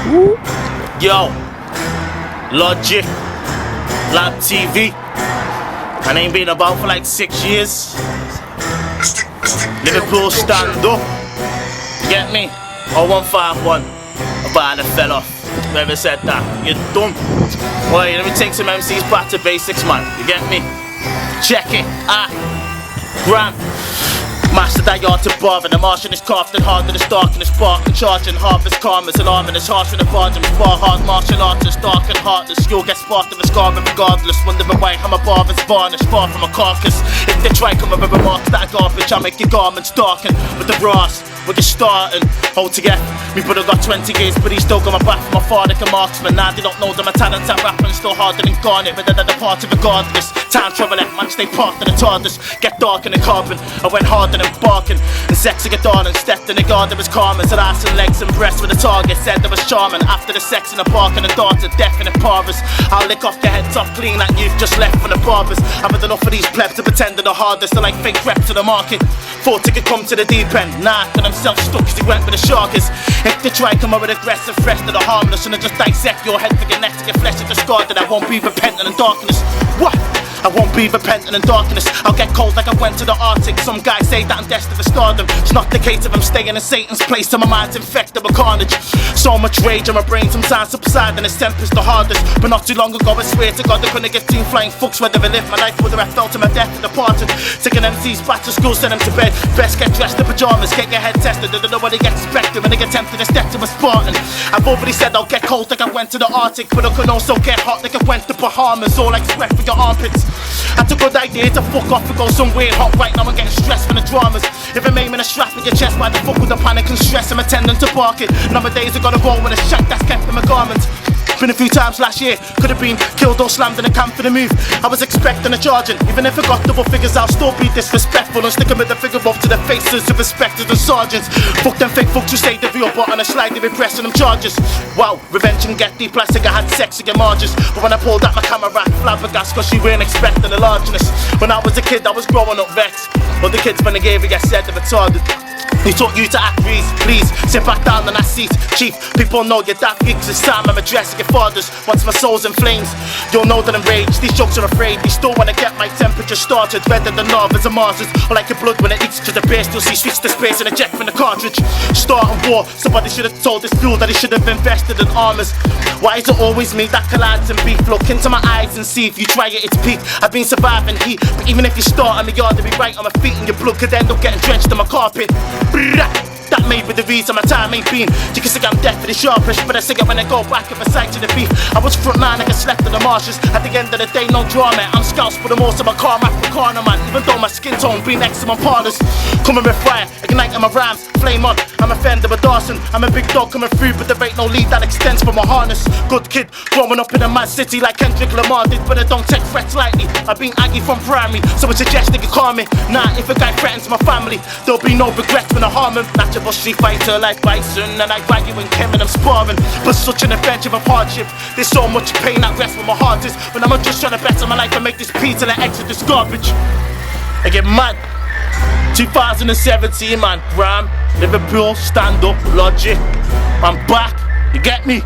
Yo, Logik, Lab TV. I ain't been about for like 6 years. Liverpool stand up. You get me? 0151. About fell off. Whoever said that, you're dumb. Boy, let me take some MCs back to basics, man. You get me? Check it. Grant. Master that yard to bother. The Martian is carved and hard in the dark and the spark and charging. Harvest calm is alarming. It's harsh when the bargain spar hard. Martial arts is dark and heartless. You'll get sparked in the scar regardless. Wondering why I'm a barber's varnish far from a carcass. If they try come with remarks that garbage, I make your garments darken with the brass. We're just starting. Hold together. Me brother got 20 years, but he still got my back from my father and marksman. Now they don't know that my talents at rapping still harder than garnet. But they're the party regardless. Time travel at man, stay parked in the TARDIS. Get dark in the carbon. I went harder than barking. And sexy get on and stepped in the garden. There was calm as ass and legs and breasts with the target. Said there was charming. After the sex in the park and the dart to death in the parvers. I'll lick off your head top clean like you've just left from the barbers. I've had enough of these plebs to pretend they're the hardest. They're like fake rep to the market. Thought they could come to the deep end. Nah, got himself stuck cause he went with the sharkers. If they try come up with aggressive fresh to the harmless and I just dissect your head for your neck to get flesh to the scar, that I won't be repentant in darkness. What? I won't be repentant in darkness. I'll get cold like I went to the Arctic. Some guys say that I'm destined to stardom. It's not the case if I'm staying in Satan's place till my mind's infected with carnage. So much rage in my brain sometimes subside and its temper's the hardest. But not too long ago I swear to God I couldn't give team flying fucks whether I lived my life, whether I fell to my death and departed. Taking MCs back to school, send them to bed. Best get dressed in pajamas, get your head tested. I don't know what they get expected when they get tempted to step to a Spartan. I've already said I'll get cold like I went to the Arctic, but I can also get hot like I went to Bahamas. All like sweat for your armpits. That's a good idea to fuck off and go somewhere hot. Right now I'm getting stressed from the dramas. If I'm aiming a strap in your chest, why the fuck with the panic and stress? I'm attending to bark it. Nowadays I gotta roll with a shank that's kept in my garments. Been a few times last year, could have been killed or slammed in a camp for the move. I was expecting a charging, even if I got double figures I'll still be disrespectful and stick them with the figure up to the faces of inspectors and sergeants. Fuck them fake folks who say the real but on a slide they be pressing them charges. Wow, revenge and get deep plastic, I had sex again marges. But when I pulled out my camera, flabbergasted cause she weren't expecting the largeness. When I was a kid I was growing up vexed. All the kids when they gave it I said they're retarded. He taught you to act please, sit back down on that seat. Chief, people know you're that geeks. It's time I'm addressing your fathers. Once my soul's in flames, you'll know that I'm raged. These jokes are afraid, they still wanna get my temperature started. Redder than larvas and Marses, or like your blood when it eats to the base. You'll see switch to space and eject from the cartridge. Starting war, somebody should have told this fool that he should have invested in armors. Why is it always me that collides and beef? Look into my eyes and see if you try it, it's peak. I've been surviving heat, but even if you start on the yard to be right on my feet and your blood could end up getting drenched in my carpet. That may be the reason my time ain't been. You can say I'm deaf for the sharpish, but I say it when I go back if I sight to the beef. I was front line like I slept in the marshes. At the end of the day, no drama. I'm scouts, but I'm also my calm Africana man. Even though my skin tone be next to my partners. Coming with fire, igniting my rhymes, flame on. I'm a fender with Dawson. I'm a big dog coming through, but there ain't no lead that extends from my harness. Good kid, growing up in a mad city like Kendrick Lamar did, but I don't take threats lightly. I've been Aggie from primary, so I suggest they can call me. Nah, if a guy threatens my family, there'll be no regrets when I harm him. Natural street fighter like Bison, and I value and Kim and I'm sparring. But such an adventure of hardship, there's so much pain that rests where my heart is. When I'm just trying to better my life and make this peace till I exit this garbage. I get mad. 2017 man, Bram, Liverpool, stand up, Logik. I'm back, you get me?